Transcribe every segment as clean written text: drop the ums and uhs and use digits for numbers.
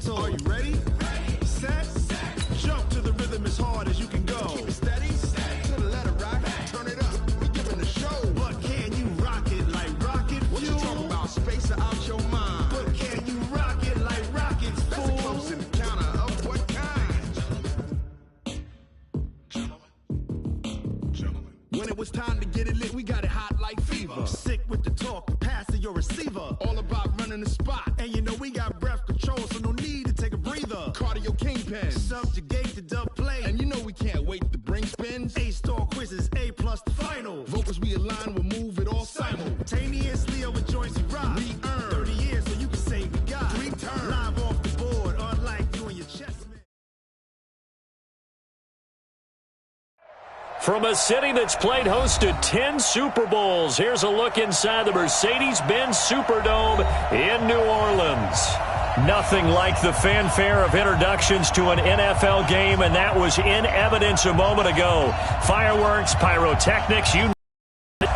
So are you ready? Set. Jump to the rhythm as hard as you can go. Keep it steady. To the letter rock. Turn it up. We giving the show. But can you rock it like rocket fuel? What you talking about? Space out your mind. But can you rock it like rockets, fool? That's a close encounter of what kind? Gentlemen. When it was time to get it lit, we got it hot like fever. Sick with the talk, passing your receiver. All about running the spot. And you know we got breath control, so no need to take a breather. Cardio kingpin. Subjugate the dub play. And you know we can't wait to bring spins. A-star quizzes, A+ the final. Vocals we align, we'll move it all simultaneously over joints we rock. We earn 30 years so you can say we got 3 turns. Live off the board, unlike you and your chest. From a city that's played host to 10 Super Bowls, here's a look inside the Mercedes-Benz Superdome in New Orleans. Nothing like the fanfare of introductions to an NFL game, and that was in evidence a moment ago. Fireworks, pyrotechnics, you know it.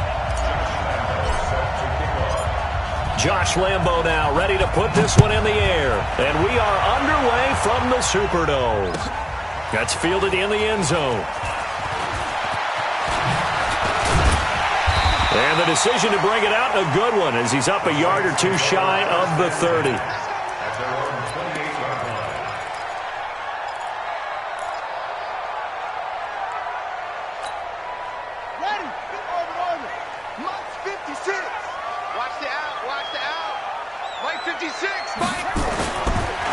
Josh Lambo now ready to put this one in the air. And we are underway from the Superdome. That's fielded in the end zone. And the decision to bring it out, a good one, as he's up a yard or two shy of the 30. Ready, over. Mike 56. Watch the out. Mike 56, Mike.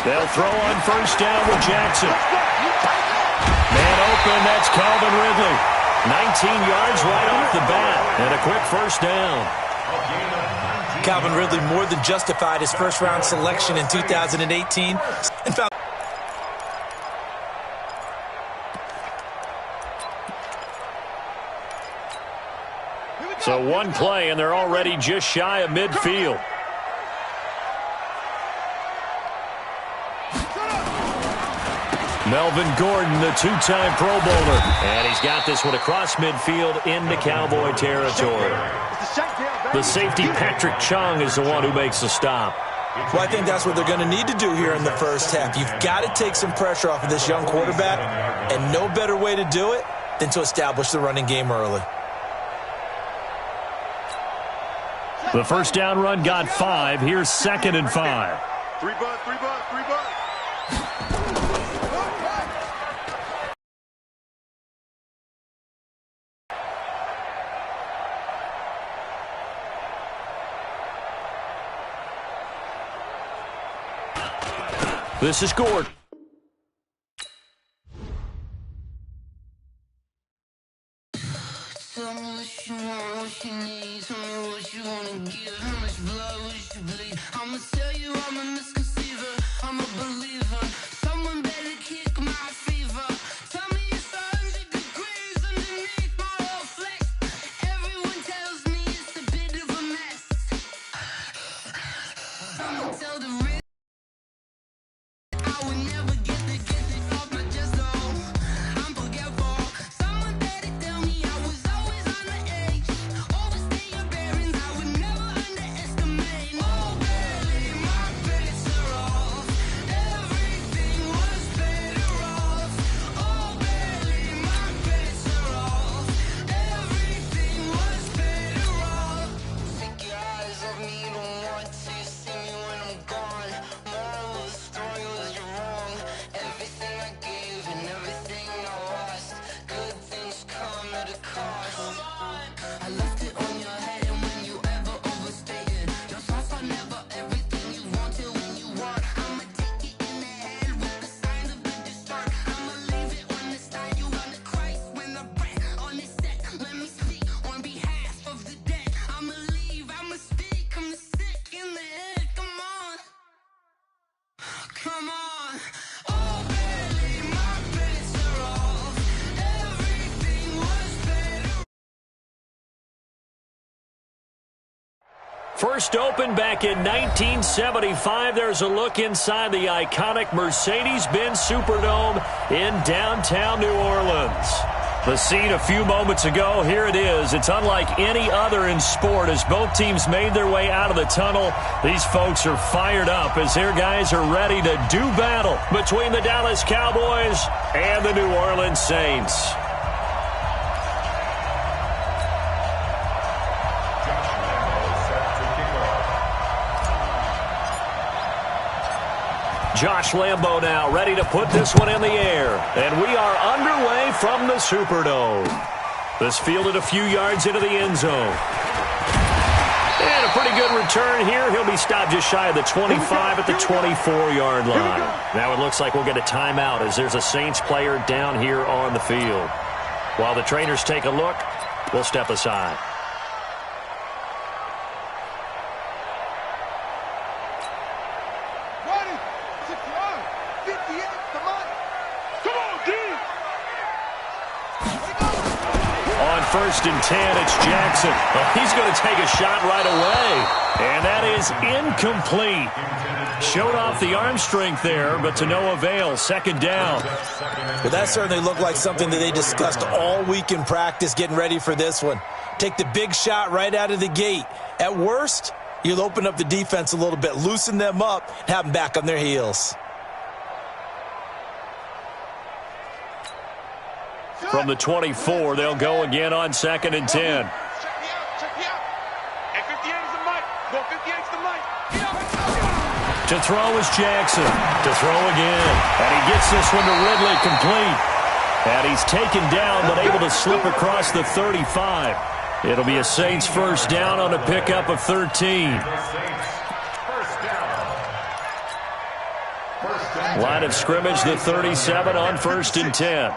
They'll throw on first down with Jackson. Man open, that's Calvin Ridley. 19 yards right off the bat, and a quick first down. Calvin Ridley more than justified his first-round selection in 2018. And found so one play, and they're already just shy of midfield. Melvin Gordon, the two-time Pro Bowler. And he's got this one across midfield into Cowboy territory. The safety, Patrick Chung, is the one who makes the stop. Well, I think that's what they're going to need to do here in the first half. You've got to take some pressure off of this young quarterback, and no better way to do it than to establish the running game early. The first down run got 5. Here's 2nd and 5. 3 butt. This is Gordon. Tell me what you want, what you need. Tell me what you want to give. How much blood would you bleed? I'ma tell you I'm a misconceiver. I'm a believer. Someone better kick my fever. Tell me it's 100 degrees underneath my whole flex. Everyone tells me it's a bit of a mess. I'ma tell the real. I would never get it off my chest, though. I'm forgetful. Someone better tell me I was always on the edge. Overstay your bearings, I would never underestimate. Oh, barely, my bets are off. Everything was better off. Oh, barely, my bets are off. Everything was better off. Take your eyes off me, don't want to see me when I'm gone. Moral of the story was you're wrong. Everything I gave and everything I lost. Good things come at a cost. I left it on your head, and when you ever overstated, your thoughts are never everything you wanted when you want. I'ma take it in the head with the signs of the distort. I'ma leave it on the side. You run the Christ when the breath on this set. Let me speak on behalf of the dead. I'ma leave, I'ma speak. I'm the sick in the head. Come on. Come on. Oh, barely, my bets are off. Everything was better. First opened back in 1975. There's a look inside the iconic Mercedes-Benz Superdome in downtown New Orleans. The scene a few moments ago, here it is. It's unlike any other in sport as both teams made their way out of the tunnel. These folks are fired up as their guys are ready to do battle between the Dallas Cowboys and the New Orleans Saints. Josh Lambo now ready to put this one in the air. And we are underway from the Superdome. This fielded a few yards into the end zone. And a pretty good return here. He'll be stopped just shy of the 25 at the 24-yard line. Now it looks like we'll get a timeout as there's a Saints player down here on the field. While the trainers take a look, we'll step aside. First and 10, it's Jackson. Well, he's going to take a shot right away. And that is incomplete. Showed off the arm strength there, but to no avail. Second down. Well, that certainly looked like something that they discussed all week in practice getting ready for this one. Take the big shot right out of the gate. At worst, you'll open up the defense a little bit, loosen them up, and have them back on their heels. From the 24, they'll go again on second and 10. Check me out. And 58 is the mic. Go 58 is the mic. To throw is Jackson. To throw again. And he gets this one to Ridley complete. And he's taken down but able to slip across the 35. It'll be a Saints first down on a pickup of 13. Line of scrimmage, the 37 on first and 10.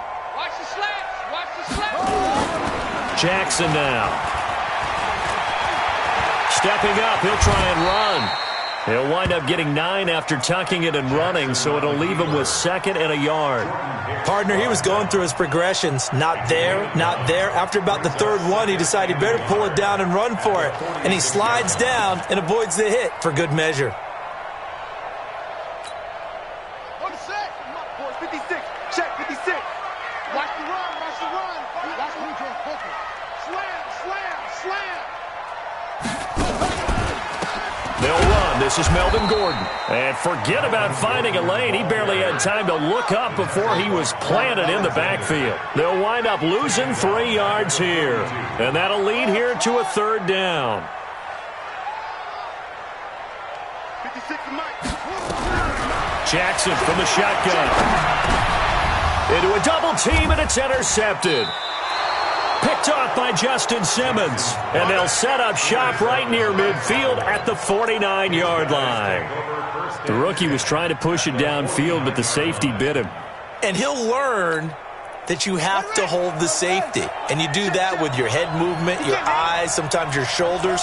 Jackson now. Stepping up, he'll try and run. He'll wind up getting 9 after tucking it and running, so it'll leave him with second and a yard. Partner, he was going through his progressions. Not there, not there. After about the third one, he decided he better pull it down and run for it. And he slides down and avoids the hit for good measure. This is Melvin Gordon. And forget about finding a lane. He barely had time to look up before he was planted in the backfield. They'll wind up losing 3 yards here. And that'll lead here to a third down. 56 Jackson from the shotgun. Into a double team, and it's intercepted. Picked off by Justin Simmons. And they'll set up shop right near midfield at the 49-yard line. The rookie was trying to push it downfield, but the safety bit him. And he'll learn that you have to hold the safety. And you do that with your head movement, your eyes, sometimes your shoulders.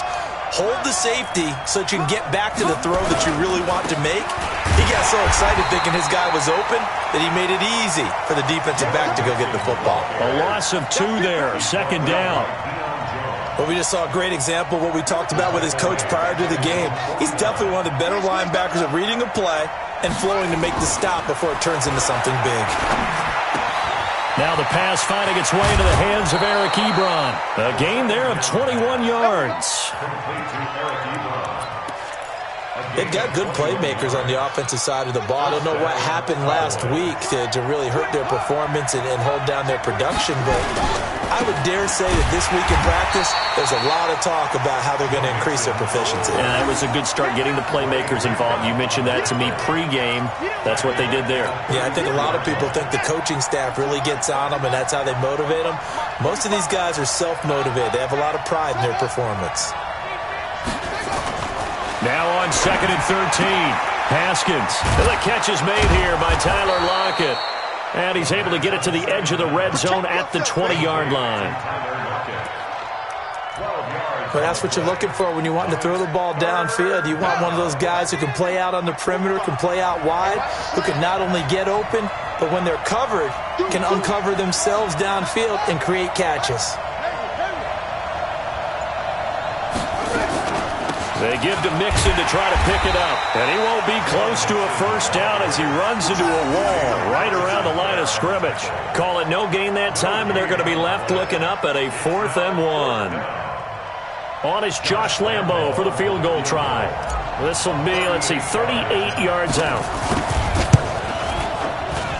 Hold the safety so that you can get back to the throw that you really want to make. He got so excited thinking his guy was open that he made it easy for the defensive back to go get the football. A loss of 2 there, second down. Well, we just saw a great example of what we talked about with his coach prior to the game. He's definitely one of the better linebackers at reading a play and flowing to make the stop before it turns into something big. Now the pass finding its way into the hands of Eric Ebron. A gain there of 21 yards. They've got good playmakers on the offensive side of the ball. I don't know what happened last week to really hurt their performance and hold down their production, but I would dare say that this week in practice, there's a lot of talk about how they're going to increase their proficiency. Yeah, it was a good start getting the playmakers involved. You mentioned that to me pregame. That's what they did there. Yeah, I think a lot of people think the coaching staff really gets on them, and that's how they motivate them. Most of these guys are self-motivated. They have a lot of pride in their performance. Now on second and 13, Haskins. And the catch is made here by Tyler Lockett. And he's able to get it to the edge of the red zone at the 20-yard line. But that's what you're looking for when you're wanting to throw the ball downfield. You want one of those guys who can play out on the perimeter, can play out wide, who can not only get open, but when they're covered, can uncover themselves downfield and create catches. They give to Mixon to try to pick it up. And he won't be close to a first down as he runs into a wall right around the line of scrimmage. Call it no gain that time, and they're going to be left looking up at a 4th and 1. On is Josh Lambo for the field goal try. This will be, 38 yards out.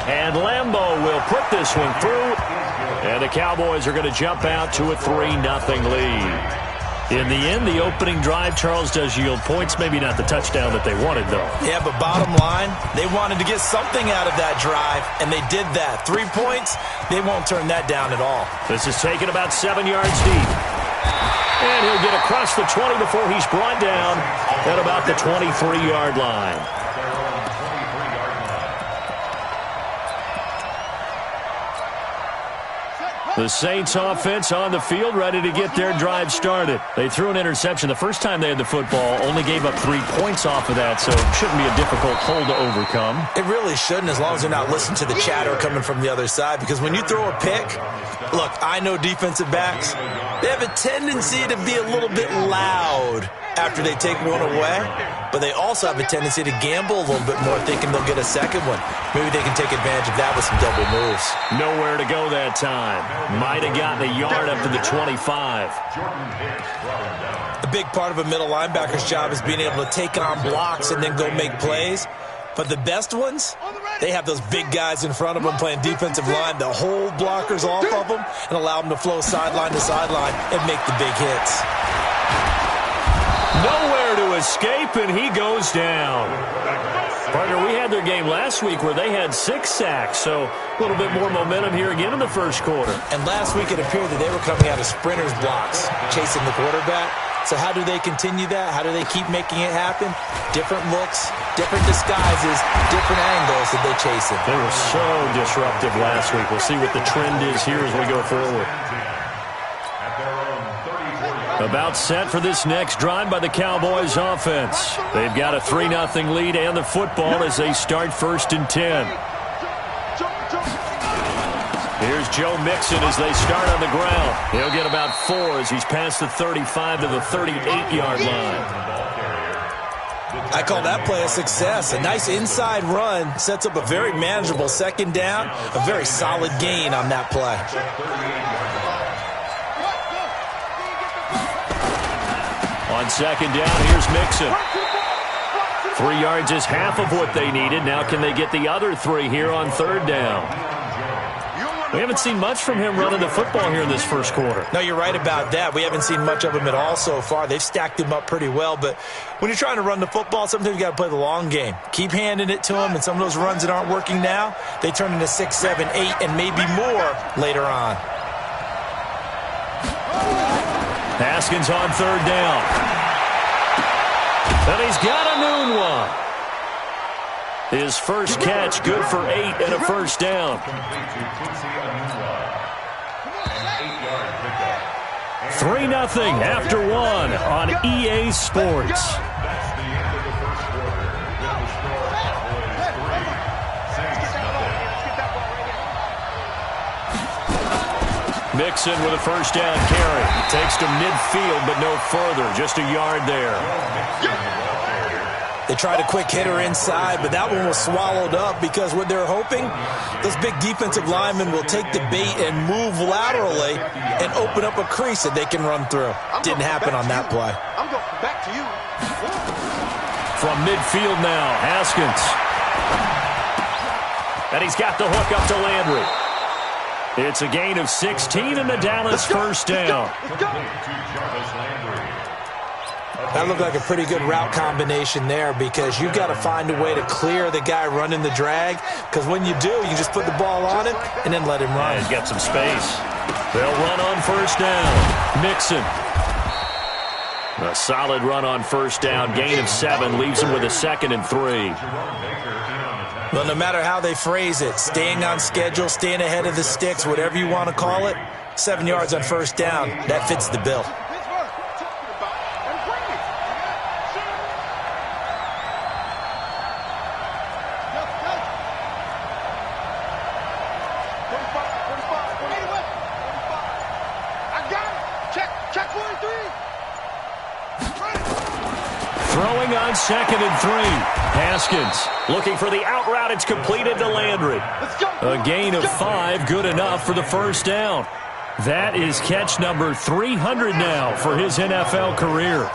And Lambo will put this one through. And the Cowboys are going to jump out to a 3-0 lead. In the end, the opening drive, Charles, does yield points. Maybe not the touchdown that they wanted, though. Yeah, but bottom line, they wanted to get something out of that drive, and they did that. 3 points, they won't turn that down at all. This is taken about 7 yards deep. And he'll get across the 20 before he's brought down at about the 23-yard line. The Saints offense on the field, ready to get their drive started. They threw an interception the first time they had the football, only gave up 3 points off of that, so it shouldn't be a difficult hole to overcome. It really shouldn't, as long as they're not listening to the chatter coming from the other side, because when you throw a pick, look, I know defensive backs, they have a tendency to be a little bit loud after they take one away, but they also have a tendency to gamble a little bit more, thinking they'll get a second one. Maybe they can take advantage of that with some double moves. Nowhere to go that time. Might have gotten a yard up to the 25. A big part of a middle linebacker's job is being able to take on blocks and then go make plays. But the best ones, they have those big guys in front of them playing defensive line to hold blockers off of them and allow them to flow sideline to sideline and make the big hits. Nowhere to escape, and he goes down. Partner, we had their game last week where they had 6 sacks, so a little bit more momentum here again in the first quarter. And last week it appeared that they were coming out of sprinters blocks, chasing the quarterback. So how do they continue that? How do they keep making it happen? Different looks, different disguises, different angles that they chase it. They were so disruptive last week. We'll see what the trend is here as we go forward. About set for this next drive by the Cowboys offense. They've got a 3-0 lead and the football as they start 1st and 10. Here's Joe Mixon as they start on the ground. He'll get about 4 as he's past the 35 to the 38-yard line. I call that play a success. A nice inside run sets up a very manageable second down. A very solid gain on that play. On second down, here's Mixon. 3 yards is half of what they needed. Now can they get the other 3 here on 3rd down? We haven't seen much from him running the football here in this first quarter. No, you're right about that. We haven't seen much of him at all so far. They've stacked him up pretty well, but when you're trying to run the football, sometimes you got to play the long game. Keep handing it to him, and some of those runs that aren't working now, they turn into 6, 7, 8, and maybe more later on. Haskins on 3rd down. And he's got a noon one. His first catch, good for 8 and a first down. 3-0 after 1 on EA Sports. Mixon with a first down carry. Takes to midfield, but no further. Just a yard there. They tried a quick hitter inside, but that one was swallowed up because what they're hoping, those big defensive linemen will take the bait and move laterally and open up a crease that they can run through. Didn't happen on that play. I'm going back to you. From midfield now, Haskins. And he's got the hook up to Landry. It's a gain of 16 and the Dallas first down. That looked like a pretty good route combination there because you've got to find a way to clear the guy running the drag, because when you do, you just put the ball on him and then let him run. Yeah, he's got some space. They'll run on first down. Mixon. A solid run on first down. Gain of 7 leaves him with a 2nd and 3. Well, no matter how they phrase it, staying on schedule, staying ahead of the sticks, whatever you want to call it, 7 yards on first down, that fits the bill. throwing on 2nd and 3. Haskins looking for the out route. It's completed to Landry. A gain of 5, good enough for the first down. That is catch number 300 now for his NFL career.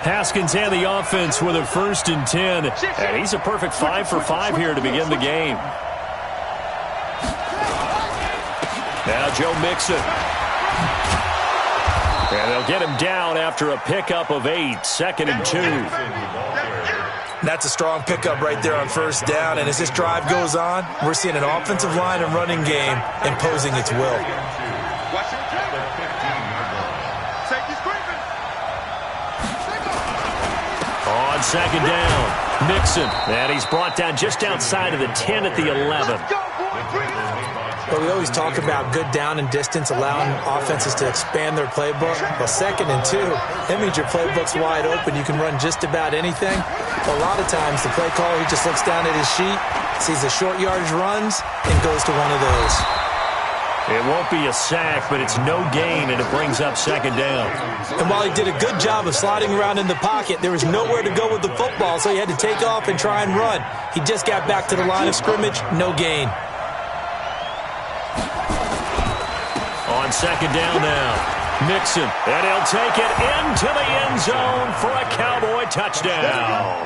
Haskins and the offense with a 1st and 10. And he's a perfect 5 for 5 here to begin the game. Now Joe Mixon. And they'll get him down after a pickup of 8, 2nd and 2. That's a strong pickup right there on 1st down. And as this drive goes on, we're seeing an offensive line and running game imposing its will. On 2nd down, Mixon. And he's brought down just outside of the 10 at the 11. But we always talk about good down and distance, allowing offenses to expand their playbook. Well, 2nd and 2, that means your playbook's wide open. You can run just about anything. A lot of times, the play caller, he just looks down at his sheet, sees the short yardage runs, and goes to one of those. It won't be a sack, but it's no gain, and it brings up 2nd down. And while he did a good job of sliding around in the pocket, there was nowhere to go with the football, so he had to take off and try and run. He just got back to the line of scrimmage, no gain. On 2nd down now, Mixon, and he'll take it into the end zone for a Cowboy touchdown.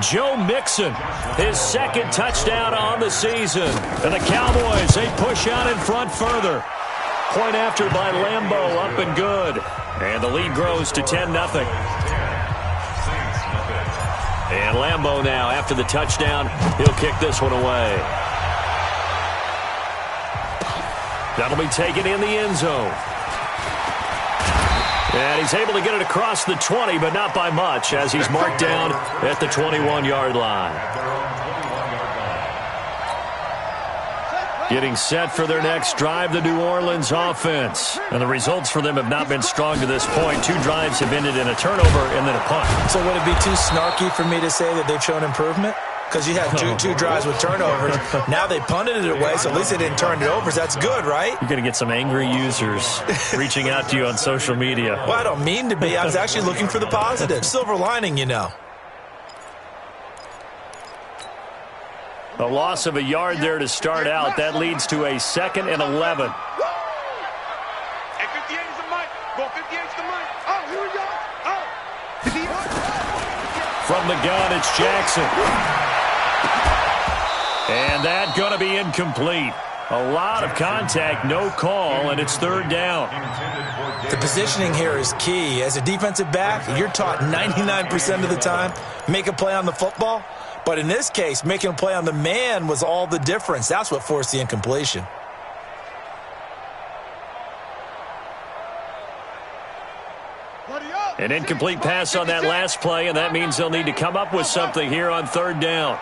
Joe Mixon, his 2nd touchdown on the season. And the Cowboys, they push out in front further. Point after by Lambeau, up and good. And the lead grows to 10-0. And Lambeau now, after the touchdown, he'll kick this one away. That'll be taken in the end zone. And he's able to get it across the 20, but not by much, as he's marked down at the 21-yard line. Getting set for their next drive, the New Orleans offense. And the results for them have not been strong to this point. 2 drives have ended in a turnover and then a punt. So would it be too snarky for me to say that they've shown improvement? Because you had two drives with turnovers. Now they punted it away, so at least they didn't turn it over. So that's good, right? You're going to get some angry users reaching out to you on social media. Well, I don't mean to be. I was actually looking for the positive. Silver lining, you know. A loss of a yard there to start out. That leads to a 2nd and 11. And 58 is the mic. Ball 58 is the mic. Oh, here we go. Oh. From the gun, it's Jackson. And that going to be incomplete. A lot of contact, no call, and it's 3rd down. The positioning here is key. As a defensive back, you're taught 99% of the time, make a play on the football. But in this case, making a play on the man was all the difference. That's what forced the incompletion. An incomplete pass on that last play, and that means they'll need to come up with something here on 3rd down.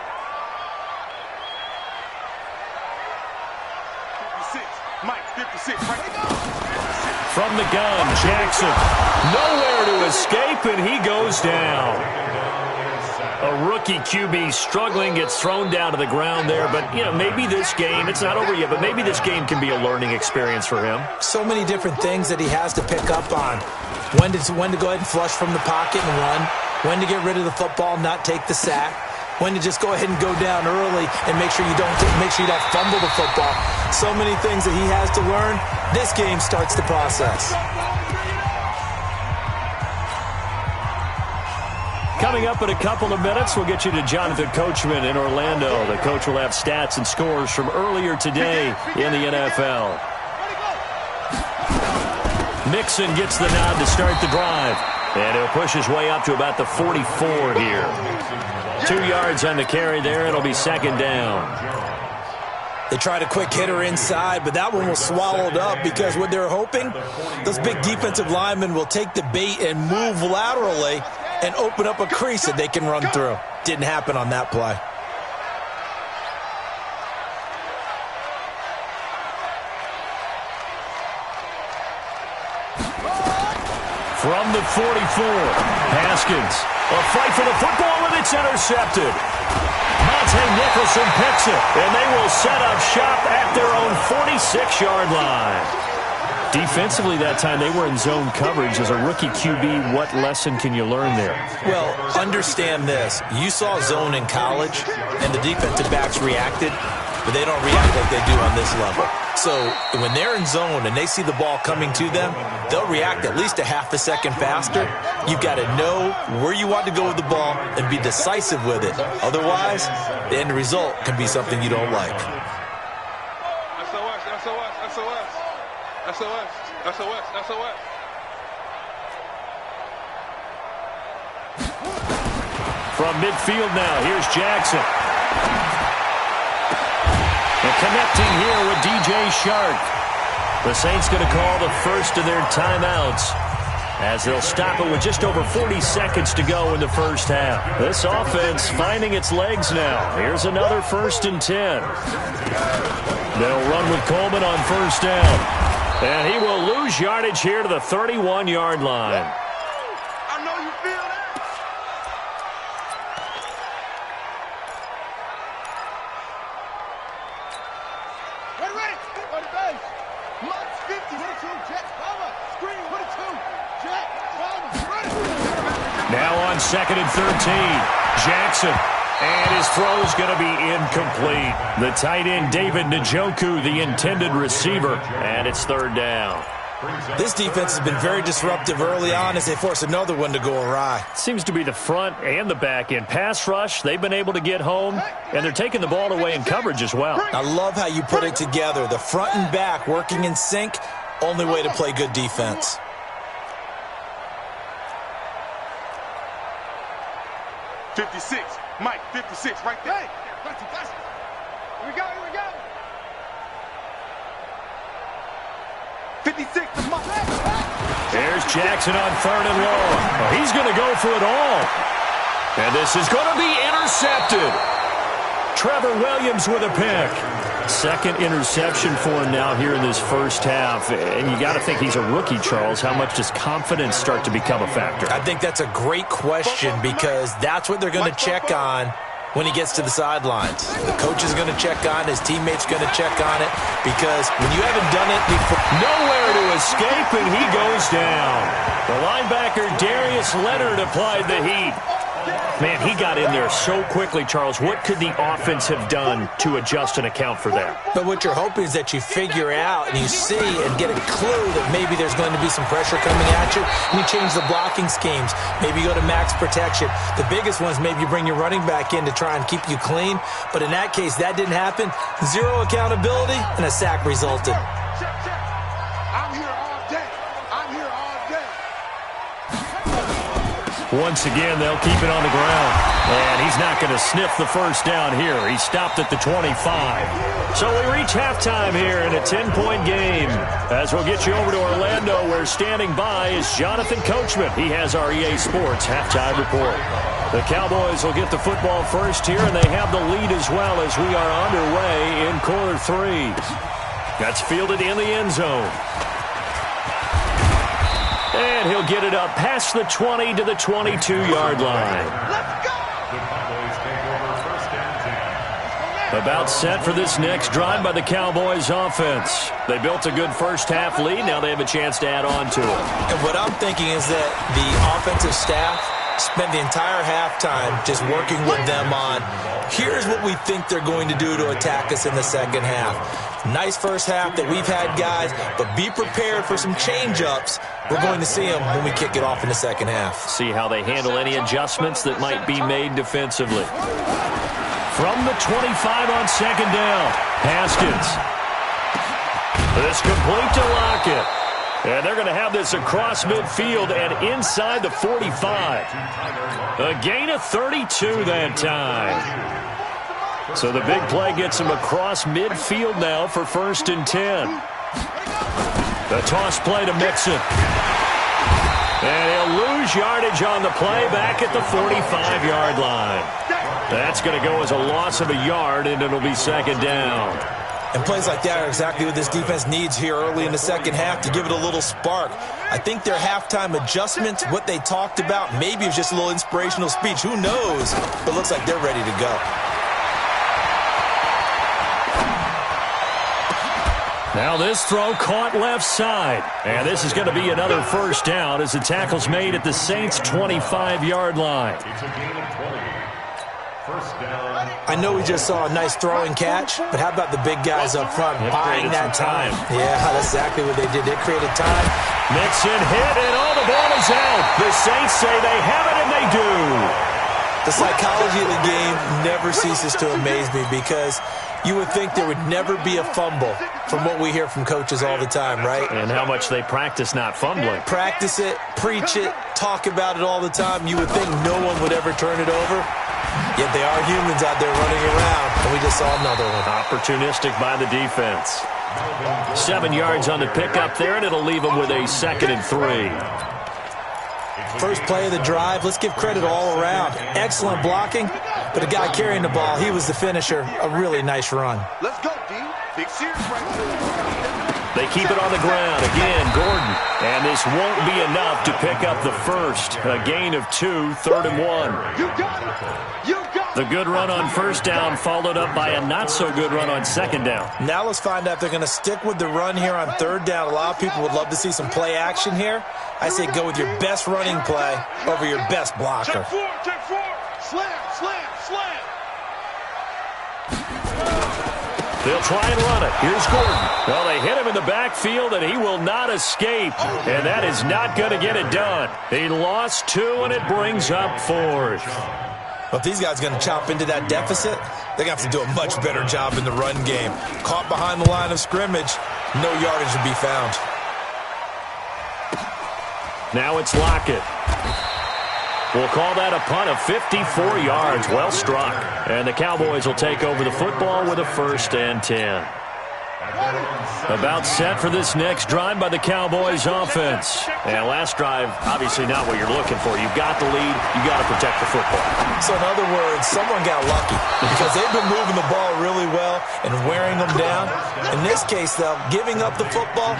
56, right. From the gun, Jackson. Nowhere to escape, and he goes down. A rookie QB struggling, gets thrown down to the ground there. But, you know, maybe this game, it's not over yet, but maybe this game can be a learning experience for him. So many different things that he has to pick up on. When to go ahead and flush from the pocket and run. When to get rid of the football, not take the sack. When to just go ahead and go down early and make sure you don't fumble the football. So many things that he has to learn. This game starts the process. Coming up in a couple of minutes, we'll get you to Jonathan Coachman in Orlando. The coach will have stats and scores from earlier today in the NFL. Mixon gets the nod to start the drive. And he'll push his way up to about the 44 here. 2 yards on the carry there. It'll be 2nd down. They tried a quick hitter inside, but that one was swallowed up because what they're hoping, those big defensive linemen will take the bait and move laterally and open up a crease that they can run through. Didn't happen on that play. From the 44, Haskins. A fight for the football, and it's intercepted. Monte Nicholson picks it, and they will set up shop at their own 46-yard line. Defensively that time, they were in zone coverage. As a rookie QB, what lesson can you learn there? Well, understand this. You saw zone in college, and the defensive backs reacted, but they don't react like they do on this level. So when they're in zone and they see the ball coming to them, they'll react at least a half a second faster. You've got to know where you want to go with the ball and be decisive with it. Otherwise, the end result can be something you don't like. SOS. From midfield now, here's Jackson. And connecting here with DJ Shark. The Saints going to call the first of their timeouts as they'll stop it with just over 40 seconds to go in the first half. This offense finding its legs now. Here's another 1st and 10. They'll run with Coleman on first down. And he will lose yardage here to the 31-yard line. I know you feel that. Ready. On the base. March 50. 22. Jet. Cover. Screen. 22. Jet. Cover. Ready. Now on 2nd and 13. Jackson. And his throw is going to be incomplete. The tight end, David Njoku, the intended receiver. And it's 3rd down. This defense has been very disruptive early on as they force another one to go awry. Seems to be the front and the back end. Pass rush, they've been able to get home, and they're taking the ball away in coverage as well. I love how you put it together. The front and back working in sync, only way to play good defense. .56. Mike, 56, right there. Hey, gotcha. Here we go. 56 to Mike. There's Jackson on 3rd and long. Oh, he's going to go for it all. And this is going to be intercepted. Trevor Williams with a pick. 2nd interception for him now here in this first half. And you got to think he's a rookie, Charles. How much does confidence start to become a factor? I think that's a great question because that's what they're going to check on when he gets to the sidelines. The coach is going to check on, his teammates going to check on it because when you haven't done it before. Nowhere to escape, and he goes down. The linebacker, Darius Leonard, applied the heat. Man, he got in there so quickly, Charles. What could the offense have done to adjust and account for that? But what you're hoping is that you figure out and you see and get a clue that maybe there's going to be some pressure coming at you, and you change the blocking schemes. Maybe you go to max protection. The biggest one is maybe you bring your running back in to try and keep you clean. But in that case, that didn't happen. 0 accountability, and a sack resulted. I'm here all day. Once again, they'll keep it on the ground. And he's not going to sniff the first down here. He stopped at the 25. So we reach halftime here in a 10-point game. As we'll get you over to Orlando, where standing by is Jonathan Coachman. He has our EA Sports halftime report. The Cowboys will get the football first here, and they have the lead as well as we are underway in quarter 3. That's fielded in the end zone. And he'll get it up past the 20 to the 22-yard line. About set for this next drive by the Cowboys offense. They built a good first half lead. Now they have a chance to add on to it. And what I'm thinking is that the offensive staff spent the entire halftime just working with them on, here's what we think they're going to do to attack us in the second half. Nice first half that we've had, guys, but be prepared for some change-ups. We're going to see them when we kick it off in the second half. See how they handle any adjustments that might be made defensively. From the 25 on second down, Haskins. This complete to Lockett. And they're going to have this across midfield and inside the 45. A gain of 32 that time. So the big play gets him across midfield now for 1st and 10. The toss play to Mixon. And he'll lose yardage on the play back at the 45-yard line. That's going to go as a loss of a yard, and it'll be 2nd down. And plays like that are exactly what this defense needs here early in the second half to give it a little spark. I think their halftime adjustments, what they talked about, maybe it's just a little inspirational speech. Who knows? But it looks like they're ready to go. Now this throw caught left side. And this is going to be another first down as the tackle's made at the Saints' 25-yard line. It's a gain of 20. First down. I know we just saw a nice throwing catch, but how about the big guys up front buying that time? Yeah, that's exactly what they did. They created time. Mixon hit, and all the ball is out. The Saints say they have it, and they do. The psychology of the game never ceases to amaze me because you would think there would never be a fumble from what we hear from coaches all the time, right? And how much they practice not fumbling. Practice it, preach it, talk about it all the time. You would think no one would ever turn it over. Yet they are humans out there running around, and we just saw another one. Opportunistic by the defense. 7 yards on the pickup there, and it'll leave them with a 2nd and 3. First play of the drive, let's give credit all around. Excellent blocking, but the guy carrying the ball, he was the finisher. A really nice run. Let's go, D. Big series right there. They keep it on the ground. Again, Gordon. And this won't be enough to pick up the first. A gain of 2, 3rd and 1. You got it. You got it. The good run on first down followed up by a not-so-good run on 2nd down. Now let's find out if they're going to stick with the run here on 3rd down. A lot of people would love to see some play action here. I say go with your best running play over your best blocker. Check four. Slam, slam, slam. They'll try and run it. Here's Gordon. Well, they hit him in the backfield, and he will not escape. And that is not going to get it done. He lost 2, and it brings up 4th. But if these guys are going to chop into that deficit, they're going to have to do a much better job in the run game. Caught behind the line of scrimmage, no yardage to be found. Now it's Lockett. We'll call that a punt of 54 yards. Well struck. And the Cowboys will take over the football with a 1st and 10. About set for this next drive by the Cowboys offense. And last drive, obviously not what you're looking for. You've got the lead. You've got to protect the football. So in other words, someone got lucky because they've been moving the ball really well and wearing them down. In this case, though, giving up the football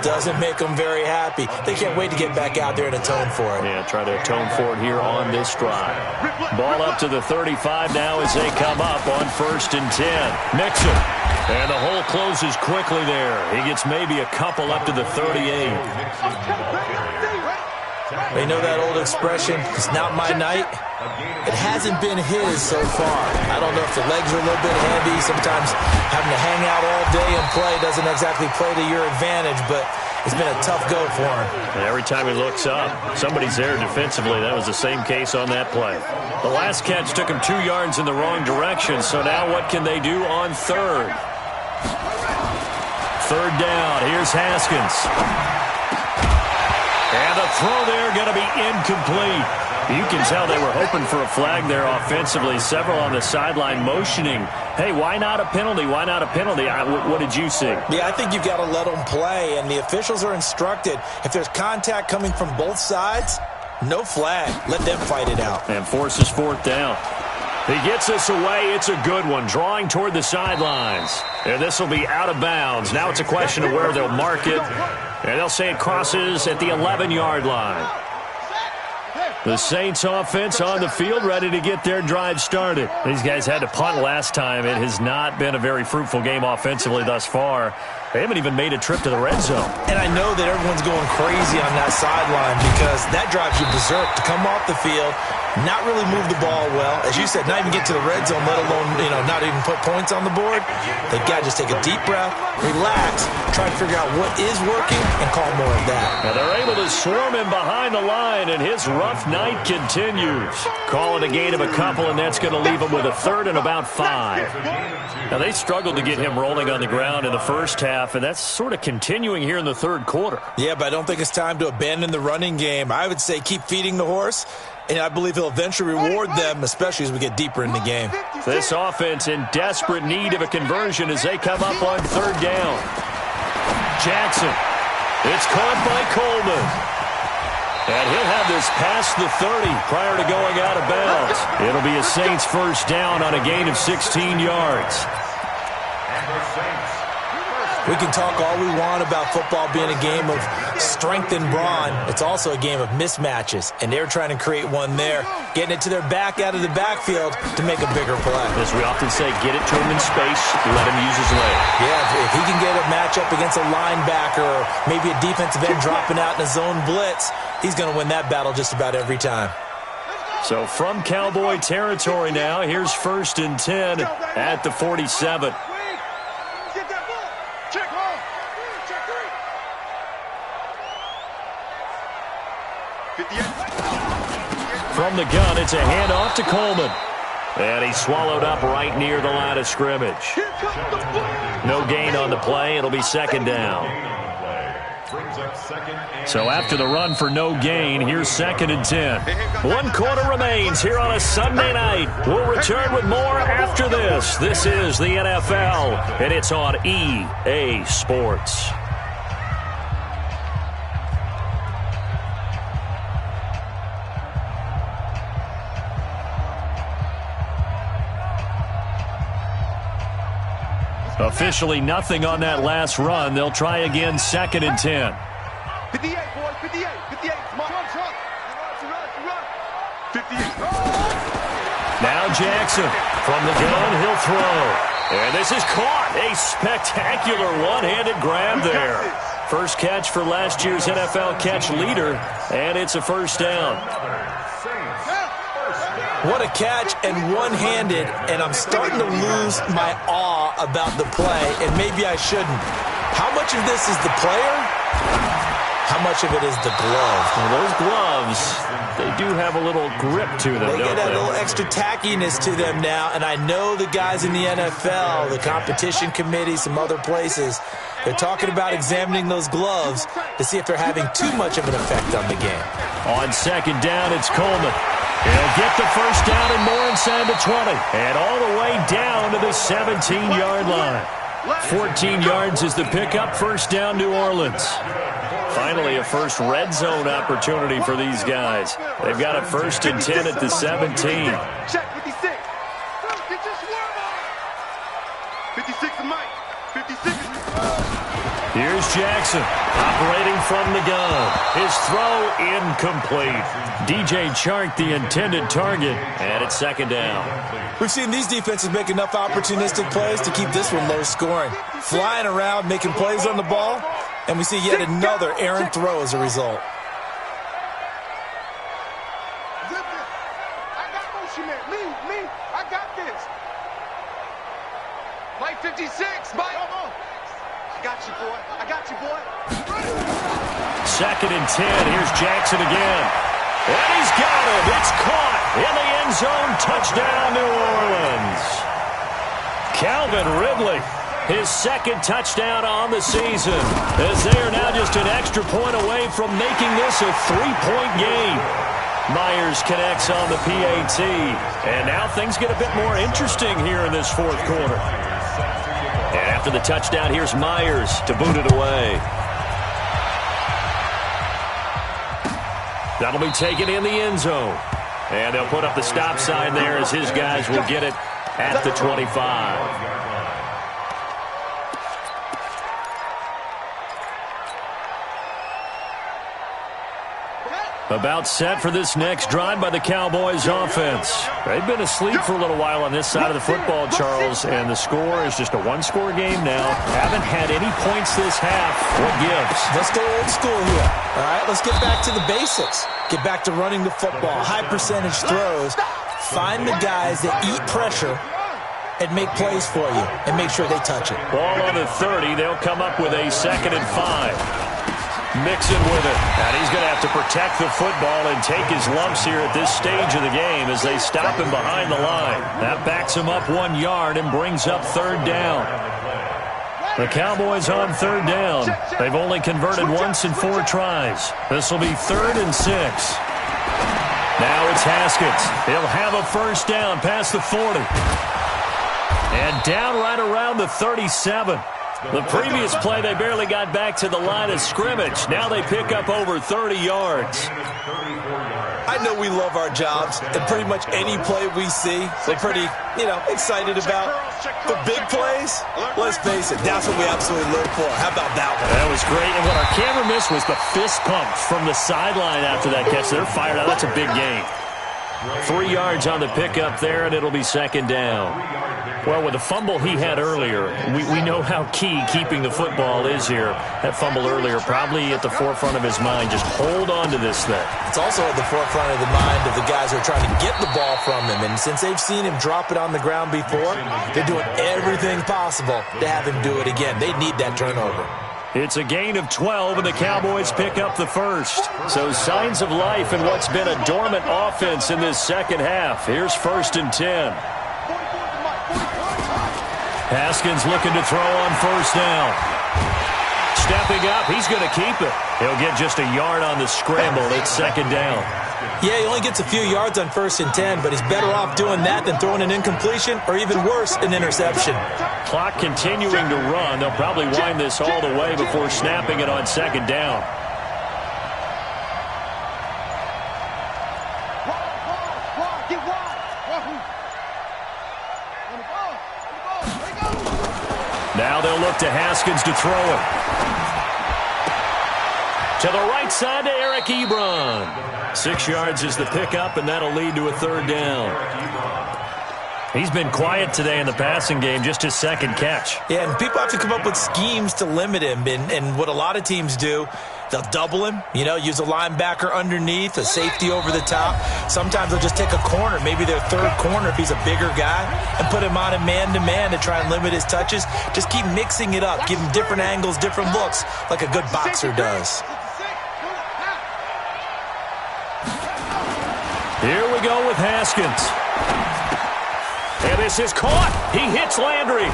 doesn't make them very happy. They can't wait to get back out there and atone for it. Yeah, try to atone for it here on this drive. Ball up to the 35 now as they come up on 1st and 10. Mixon. And the hole closes quickly there. He gets maybe a couple up to the 38. You know that old expression, it's not my night? It hasn't been his so far. I don't know if the legs are a little bit heavy. Sometimes having to hang out all day and play doesn't exactly play to your advantage, but it's been a tough go for him. And every time he looks up, somebody's there defensively. That was the same case on that play. The last catch took him 2 yards in the wrong direction, so now what can they do on 3rd? 3rd down. Here's Haskins. And the throw there going to be incomplete. You can tell they were hoping for a flag there offensively. Several on the sideline motioning. Hey, why not a penalty? Why not a penalty? What did you see? Yeah, I think you've got to let them play, and the officials are instructed. If there's contact coming from both sides, no flag. Let them fight it out. And forces 4th down. He gets this away. It's a good one. Drawing toward the sidelines. And this will be out of bounds. Now it's a question of where they'll mark it. And they'll say it crosses at the 11-yard line. The Saints offense on the field, ready to get their drive started. These guys had to punt last time. It has not been a very fruitful game offensively thus far. They haven't even made a trip to the red zone. And I know that everyone's going crazy on that sideline because that drives you berserk to come off the field, not really move the ball well. As you said, not even get to the red zone, let alone, not even put points on the board. They've got to just take a deep breath, relax, try to figure out what is working, and call more of that. Now they're able to swarm him behind the line, and his rough night continues. Call it a gain of a couple, and that's going to leave him with a 3rd and about 5. Now they struggled to get him rolling on the ground in the first half, and that's sort of continuing here in the 3rd quarter. Yeah, but I don't think it's time to abandon the running game. I would say keep feeding the horse, and I believe he'll eventually reward them, especially as we get deeper in the game. This offense in desperate need of a conversion as they come up on 3rd down. Jackson. It's caught by Coleman. And he'll have this past the 30 prior to going out of bounds. It'll be a Saints 1st down on a gain of 16 yards. We can talk all we want about football being a game of strength and brawn. It's also a game of mismatches, and they're trying to create one there, getting it to their back out of the backfield to make a bigger play. As we often say, get it to him in space, let him use his leg. Yeah, if he can get a matchup against a linebacker or maybe a defensive end dropping out in a zone blitz, he's going to win that battle just about every time. So from Cowboy territory now, here's 1st and 10 at the 47. From the gun, it's a handoff to Coleman. And he's swallowed up right near the line of scrimmage. No gain on the play. It'll be 2nd down. So after the run for no gain, here's 2nd and 10. 1 quarter remains here on a Sunday night. We'll return with more after this. This is the NFL, and it's on EA Sports. Officially nothing on that last run. They'll try again, 2nd and 10. 58, boys, 58, 58. Come on, run. 58. Now Jackson from the gun, he'll throw. And this is caught. A spectacular one-handed grab there. First catch for last year's NFL catch leader, and it's a 1st down. What a catch, and one-handed, and I'm starting to lose my awe about the play, and maybe I shouldn't. How much of this is the player? How much of it is the glove? Well, those gloves, they do have a little grip to them, They don't get they? a little extra tackiness to them now, and I know the guys in the NFL, the competition committee, some other places, they're talking about examining those gloves to see if they're having too much of an effect on the game. On 2nd down, it's Coleman. He'll get the 1st down and more inside the 20. And all the way down to the 17-yard line. 14 yards is the pickup. 1st down, New Orleans. Finally, a first red zone opportunity for these guys. They've got a 1st and 10 at the 17. Check 56. Get your swerve on. 56 of Mike. 56. Here's Jackson operating from the gun. His throw incomplete. DJ Chark, the intended target, and it's 2nd down. We've seen these defenses make enough opportunistic plays to keep this one low scoring. Flying around, making plays on the ball, and we see yet another errant throw as a result. I got motion man. Me. I got this. Mike 56, Mike. I got you, boy. 2nd and 10. Here's Jackson again. And he's got it. It's caught in the end zone. Touchdown, New Orleans. Calvin Ridley, his 2nd touchdown on the season, as they are now just an extra point away from making this a 3-point game. Myers connects on the PAT. And now things get a bit more interesting here in this 4th quarter. And after the touchdown, here's Myers to boot it away. That'll be taken in the end zone. And they'll put up the stop sign there as his guys will get it at the 25. About set for this next drive by the Cowboys offense. They've been asleep for a little while on this side of the football, Charles, and the score is just a one-score game now. Haven't had any points this half. What gives? Let's go old school here. All right, let's get back to the basics. Get back to running the football, high percentage throws. Find the guys that eat pressure and make plays for you and make sure they touch it. Ball on the 30. They'll come up with a 2nd and 5. Mixon with it. And he's going to have to protect the football and take his lumps here at this stage of the game as they stop him behind the line. That backs him up 1 yard and brings up 3rd down. The Cowboys on 3rd down. They've only converted once in 4 tries. This will be 3rd and 6. Now it's Haskins. He'll have a 1st down past the 40. And down right around the 37. The previous play, they barely got back to the line of scrimmage. Now they pick up over 30 yards. I know we love our jobs, and pretty much any play we see, we're pretty, excited about. But big plays, let's face it, that's what we absolutely live for. How about that one? That was great, and what our camera missed was the fist pump from the sideline after that catch. They're fired out. That's a big gain. 3 yards on the pickup there, and it'll be second down. Well, with the fumble he had earlier, we know how key keeping the football is here. That fumble earlier probably at the forefront of his mind. Just hold on to this thing. It's also at the forefront of the mind of the guys who are trying to get the ball from him. And since they've seen him drop it on the ground before, they're doing everything possible to have him do it again. They need that turnover. It's a gain of 12, and the Cowboys pick up the first. So signs of life in what's been a dormant offense in this second half. Here's 1st and 10. Haskins looking to throw on 1st down. Stepping up, he's going to keep it. He'll get just a yard on the scramble. It's 2nd down. Yeah, he only gets a few yards on 1st and 10, but he's better off doing that than throwing an incompletion or even worse, an interception. Clock continuing to run. They'll probably wind this all the way before snapping it on 2nd down. Now they'll look to Haskins to throw it. To the right side to Eric Ebron. 6 yards is the pickup, and that'll lead to a 3rd down. He's been quiet today in the passing game, just his 2nd catch. Yeah, and people have to come up with schemes to limit him. And what a lot of teams do, they'll double him, use a linebacker underneath, a safety over the top. Sometimes they'll just take a corner, maybe their 3rd corner if he's a bigger guy, and put him on a man-to-man to try and limit his touches. Just keep mixing it up, give him different angles, different looks, like a good boxer does. Here we go with Haskins. And this is caught. He hits Landry.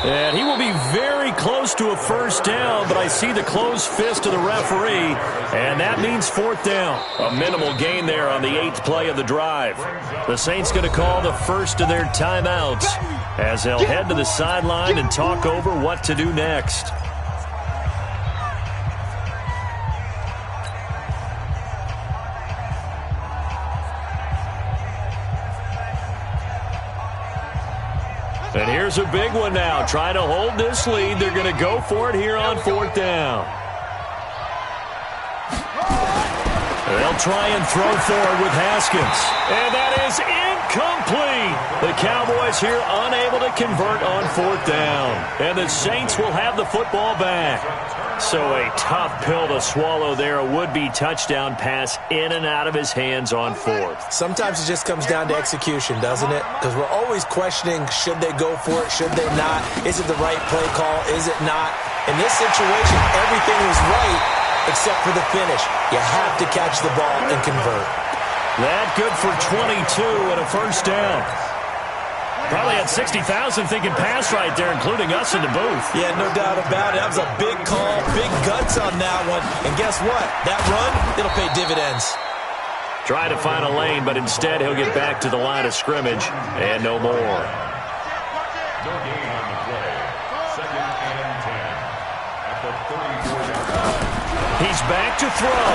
And he will be very close to a 1st down, but I see the closed fist of the referee, and that means 4th down. A minimal gain there on the 8th play of the drive. The Saints going to call the first of their timeouts as they'll head to the sideline and talk over what to do next. And here's a big one now. Trying to hold this lead. They're going to go for it here on 4th down. They'll try and throw forward with Haskins. And that is incomplete. The Cowboys here unable to convert on 4th down. And the Saints will have the football back. So a tough pill to swallow there. A would-be touchdown pass in and out of his hands on 4th. Sometimes it just comes down to execution, doesn't it? Because we're always questioning, should they go for it, should they not? Is it the right play call, is it not? In this situation, everything was right except for the finish. You have to catch the ball and convert. That good for 22 and a 1st down. Probably had 60,000 thinking pass right there, including us in the booth. Yeah, no doubt about it. That was a big call, big guts on that one. And guess what? That run, it'll pay dividends. Try to find a lane, but instead he'll get back to the line of scrimmage and no more. He's back to throw.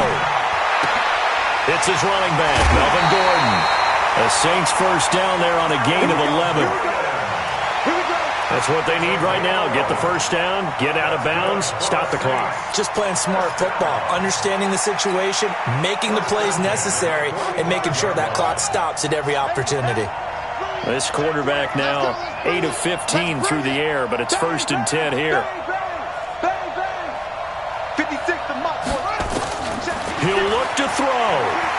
It's his running back, Melvin Gordon. The Saints 1st down there on a gain of 11. That's what they need right now. Get the 1st down, get out of bounds, stop the clock. Just playing smart football, understanding the situation, making the plays necessary, and making sure that clock stops at every opportunity. This quarterback now 8 of 15 through the air, but it's 1st and 10 here. He'll look to throw.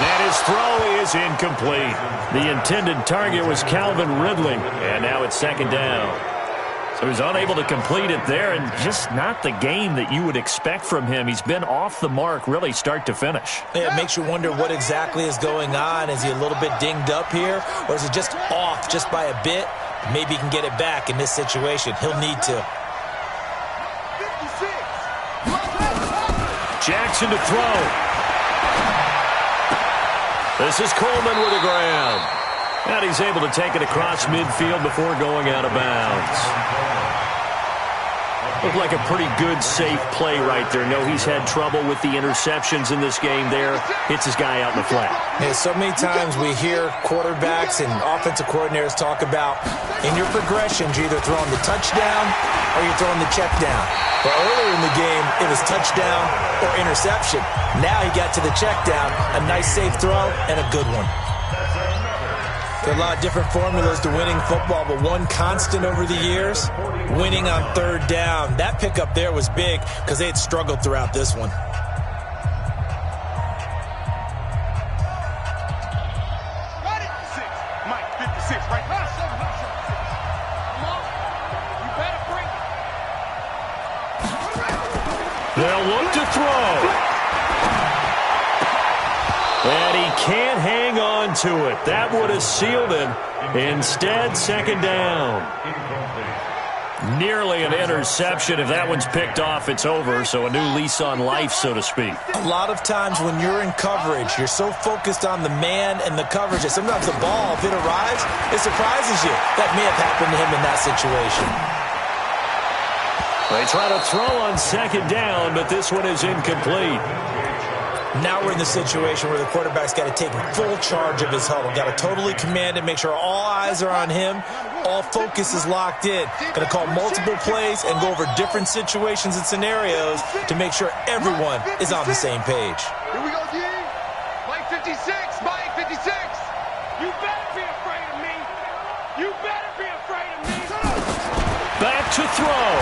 And his throw is incomplete. The intended target was Calvin Ridley, and now it's 2nd down. So he's unable to complete it there, and just not the game that you would expect from him. He's been off the mark really start to finish. It makes you wonder what exactly is going on. Is he a little bit dinged up here, or is he just off just by a bit? Maybe he can get it back in this situation. He'll need to. Jackson to throw. This is Coleman with the ground. And he's able to take it across midfield before going out of bounds. Looked like a pretty good, safe play right there. No, he's had trouble with the interceptions in this game there. Hits his guy out in the flat. Yeah, so many times we hear quarterbacks and offensive coordinators talk about in your progressions, you're either throwing the touchdown or you're throwing the check down. But earlier in the game, it was touchdown or interception. Now he got to the check down, a nice safe throw, and a good one. There are a lot of different formulas to winning football, but one constant over the years, winning on third down. That pickup there was big because they had struggled throughout this one. Got it. 6. Mike, 56, right? Come on. You better bring it. They'll look to throw. And he can't hang on to it. That would have sealed him. Instead, second down. Nearly an interception. If that one's picked off, it's over. So a new lease on life, so to speak. A lot of times when you're in coverage, you're so focused on the man and the coverage that sometimes the ball, if it arrives, it surprises you. That may have happened to him in that situation. They try to throw on second down, but this one is incomplete. Now we're in the situation where the quarterback's got to take full charge of his huddle. Got to totally command it, make sure all eyes are on him. All focus is locked in. Going to call multiple plays and go over different situations and scenarios to make sure everyone is on the same page. Here we go, D. Mike 56. Mike 56. You better be afraid of me. You better be afraid of me. Back to throw.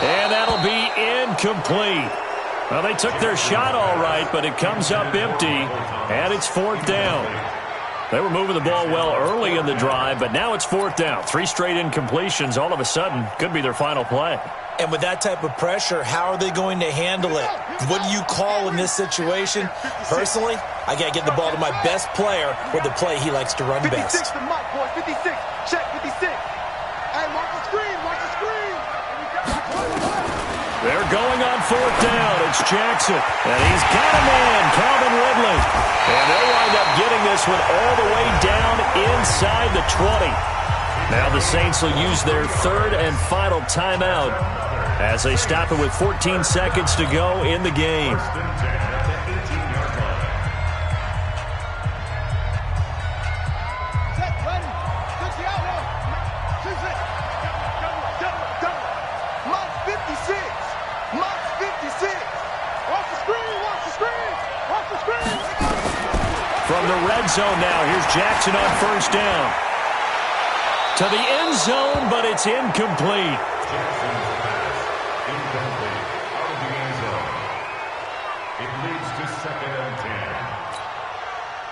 And that'll be incomplete. Well, they took their shot all right, but it comes up empty, and it's fourth down. They were moving the ball well early in the drive, but now it's fourth down. 3 straight incompletions all of a sudden could be their final play. And with that type of pressure, how are they going to handle it? What do you call in this situation? Personally, I got to get the ball to my best player with the play he likes to run 56 best. to Mike, boy. 56. Check 56. Hey, mark the screen. Mark the screen. They're going on fourth down. It's Jackson. And he's got a man, Calvin Ridley. And they'll wind up getting this one all the way down inside the 20. Now the Saints will use their third and final timeout as they stop it with 14 seconds to go in the game. From the red zone now, here's Jackson on first down. To the end zone, but it's incomplete.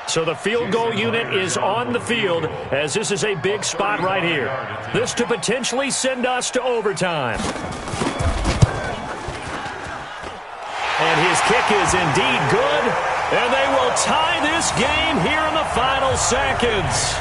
So the field goal unit is on the field as this is a big spot right here. This to potentially send us to overtime. And his kick is indeed good. And they will tie this game here in the final seconds.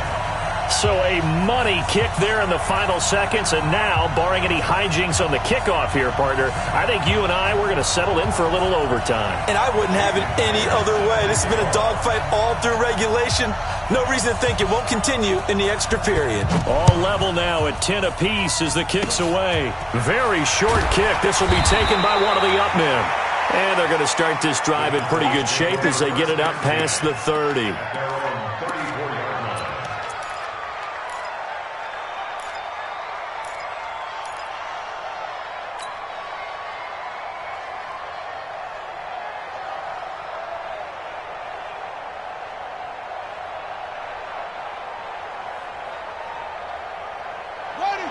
So a money kick there in the final seconds. And now, barring any hijinks on the kickoff here, partner, I think you and I, we're going to settle in for a little overtime. And I wouldn't have it any other way. This has been a dogfight all through regulation. No reason to think it won't continue in the extra period. All level now at 10 apiece as the kick's away. Very short kick. This will be taken by one of the up men. And they're going to start this drive in pretty good shape as they get it up past the 30.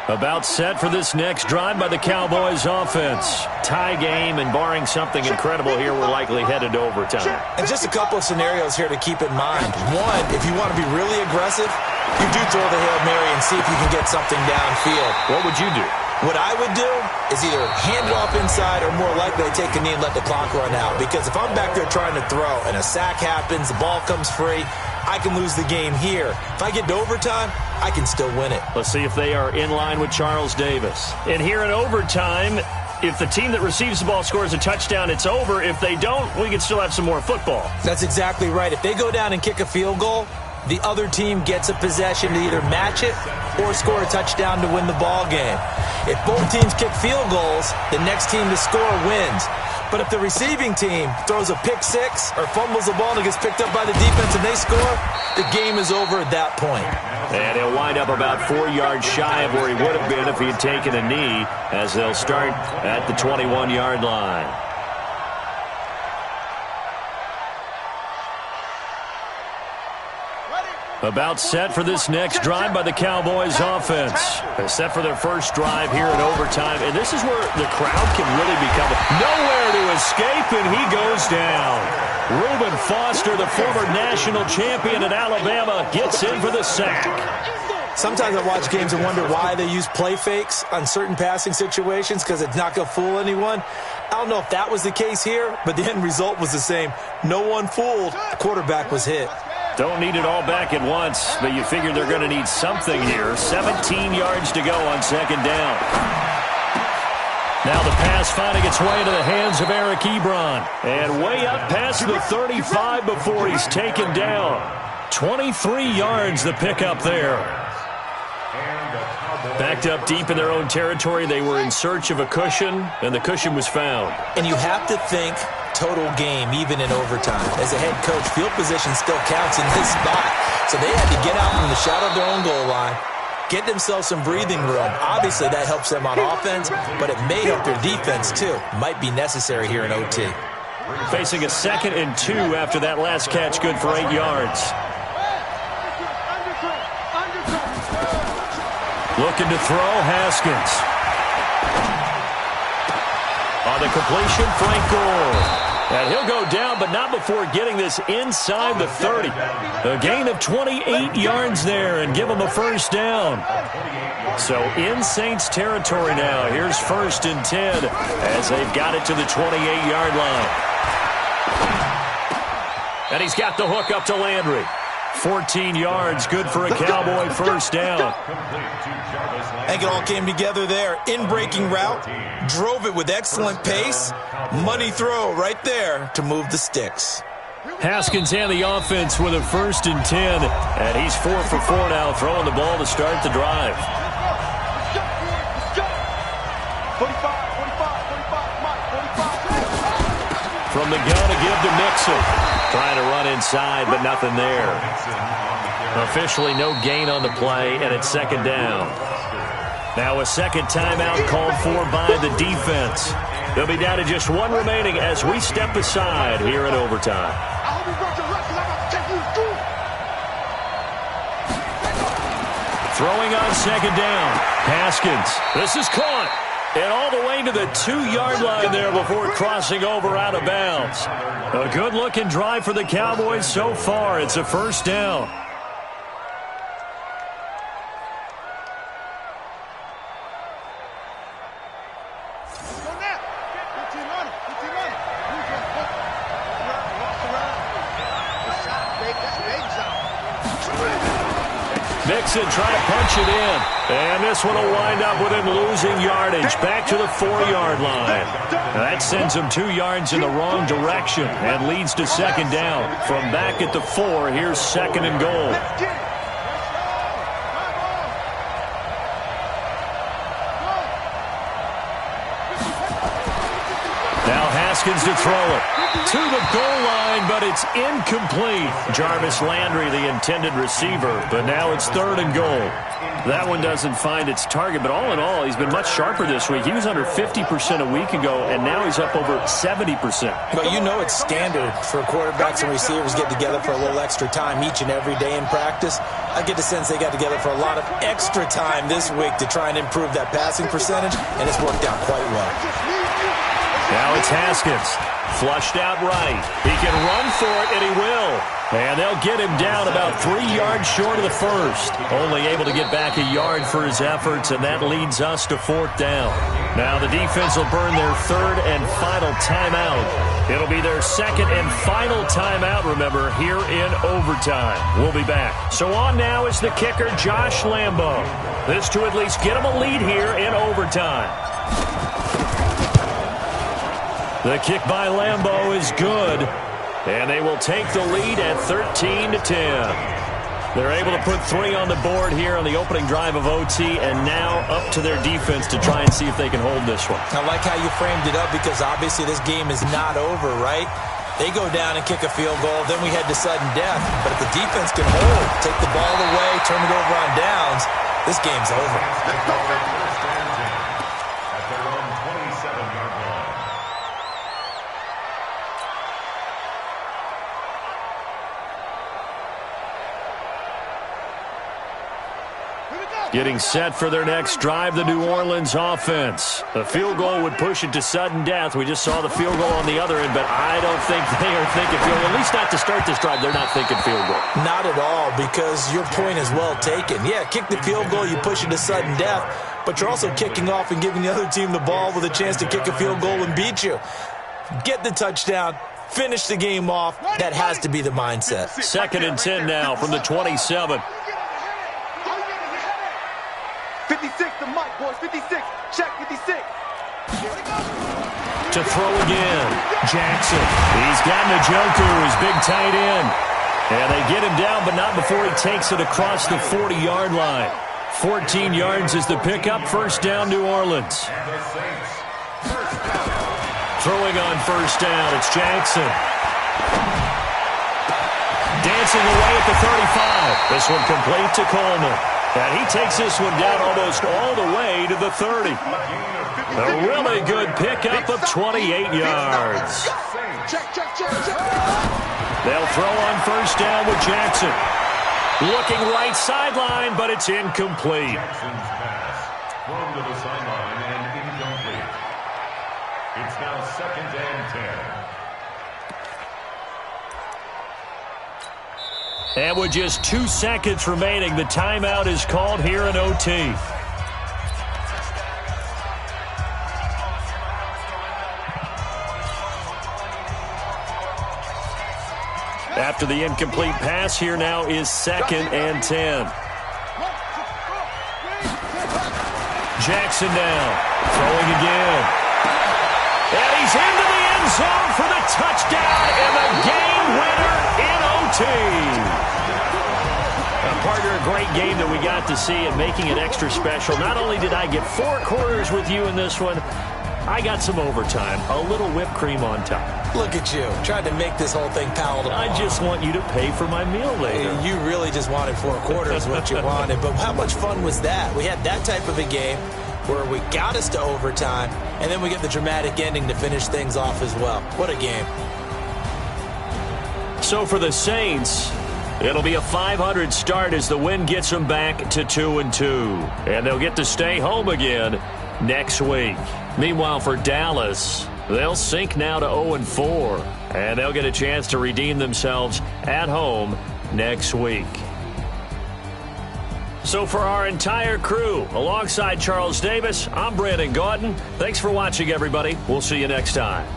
About set for this next drive by the Cowboys offense. Tie game, and barring something incredible here, we're likely headed to overtime. And just a couple of scenarios here to keep in mind. One, if you want to be really aggressive, you do throw the Hail Mary and see if you can get something downfield. What would you do? What I would do is either hand it off inside or more likely I take a knee and let the clock run out. Because if I'm back there trying to throw and a sack happens, the ball comes free, I can lose the game here. If I get to overtime, I can still win it. Let's see if they are in line with Charles Davis. And here in overtime, if the team that receives the ball scores a touchdown, it's over. If they don't, we can still have some more football. That's exactly right. If they go down and kick a field goal, the other team gets a possession to either match it or score a touchdown to win the ball game. If both teams kick field goals, the next team to score wins. But if the receiving team throws a pick six or fumbles the ball and it gets picked up by the defense and they score, the game is over at that point. And he'll wind up about 4 yards shy of where he would have been if he had taken a knee, as they'll start at the 21-yard line. About set for this next drive by the Cowboys offense. They're set for their first drive here in overtime. And this is where the crowd can really become nowhere to escape, and he goes down. Reuben Foster, the former national champion at Alabama, gets in for the sack. Sometimes I watch games and wonder why they use play fakes on certain passing situations, because it's not going to fool anyone. I don't know if that was the case here, but the end result was the same. No one fooled. The quarterback was hit. Don't need it all back at once, but you figure they're going to need something here. 17 yards to go on second down. Now the pass finding its way into the hands of Eric Ebron. And way up past the 35 before he's taken down. 23 yards the pickup there. Backed up deep in their own territory. They were in search of a cushion, and the cushion was found. And you have to think total game, even in overtime. As a head coach, field position still counts in this spot. So they had to get out from the shadow of their own goal line, get themselves some breathing room. Obviously, that helps them on offense, but it may help their defense, too. Might be necessary here in OT. Facing a 2nd and 2 after that last catch, good for 8 yards. Looking to throw, Haskins. On the completion, Frank Gore. And he'll go down, but not before getting this inside the 30. A gain of 28 yards there and give them a first down. So in Saints territory now. Here's 1st and 10 as they've got it to the 28-yard line. And he's got the hook up to Landry. 14 yards, good for a Cowboy first down. I think it all came together there. In-breaking route, drove it with excellent pace. Money throw right there to move the sticks. Haskins and the offense with a 1st and 10. And he's 4 for 4 now, throwing the ball to start the drive. 45. From the gun to give to Mixon. Trying to run inside, but nothing there. Officially no gain on the play, and it's 2nd down. Now a second timeout called for by the defense. They'll be down to just 1 remaining as we step aside here in overtime. Throwing on 2nd down. Haskins. This is caught. And all the way to the 2-yard line there before crossing over out of bounds. A good-looking drive for the Cowboys so far. It's a first down. Mixon trying to punch it in. And this one will wind up with him losing yardage. Back to the 4-yard line. That sends him 2 yards in the wrong direction and leads to 2nd down. From back at the 4, here's 2nd and goal. Now Haskins to throw it. To the goal line, but it's incomplete. Jarvis Landry, the intended receiver, but now it's 3rd and goal. That one doesn't find its target, but all in all, he's been much sharper this week. He was under 50% a week ago, and now he's up over 70%. But you know it's standard for quarterbacks and receivers get together for a little extra time each and every day in practice. I get the sense they got together for a lot of extra time this week to try and improve that passing percentage, and it's worked out quite well. Now it's Haskins. Flushed out right. He can run for it, and he will. And they'll get him down about 3 yards short of the first. Only able to get back a yard for his efforts, and that leads us to 4th down. Now the defense will burn their 3rd and final timeout. It'll be their 2nd and final timeout, remember, here in overtime. We'll be back. So on now is the kicker, Josh Lambo. This to at least get him a lead here in overtime. The kick by Lambo is good, and they will take the lead at 13-10. They're able to put 3 on the board here on the opening drive of OT, and now up to their defense to try and see if they can hold this one. I like how you framed it up because obviously this game is not over, right? They go down and kick a field goal, then we head to sudden death. But if the defense can hold, take the ball away, turn it over on downs, this game's over. Getting set for their next drive, the New Orleans offense. A field goal would push it to sudden death. We just saw the field goal on the other end, but I don't think they are thinking field goal. At least not to start this drive. They're not thinking field goal. Not at all, because your point is well taken. Yeah, kick the field goal, you push it to sudden death, but you're also kicking off and giving the other team the ball with a chance to kick a field goal and beat you. Get the touchdown, finish the game off. That has to be the mindset. 2nd and 10 now from the 27. 56, the mic, boys. 56. Check 56. To throw again. Jackson. He's got Njoku, his big tight end. And they get him down, but not before he takes it across the 40-yard line. 14 yards is the pickup. First down, New Orleans. Throwing on first down, it's Jackson. Dancing away at the 35. This one complete to Coleman. And he takes this one down almost all the way to the 30. A really good pickup of 28 yards. They'll throw on first down with Jackson. Looking right sideline, but it's incomplete. Jackson's pass thrown to the sideline and incomplete. It's now 2nd and 10. And with just 2 seconds remaining, the timeout is called here in OT. After the incomplete pass, here now is 2nd and 10. Jackson now, throwing again. And he's into the end zone for the touchdown and the game winner in OT. Partner, a great game that we got to see and making it extra special. Not only did I get 4 quarters with you in this one, I got some overtime, a little whipped cream on top. Look at you, trying to make this whole thing palatable. I just want you to pay for my meal later. You really just wanted 4 quarters, what you wanted. But how much fun was that? We had that type of a game where we got us to overtime, and then we get the dramatic ending to finish things off as well. What a game. So for the Saints, it'll be a 500 start as the win gets them back to 2-2. And they'll get to stay home again next week. Meanwhile, for Dallas, they'll sink now to 0-4. And they'll get a chance to redeem themselves at home next week. So for our entire crew, alongside Charles Davis, I'm Brandon Gaudin. Thanks for watching, everybody. We'll see you next time.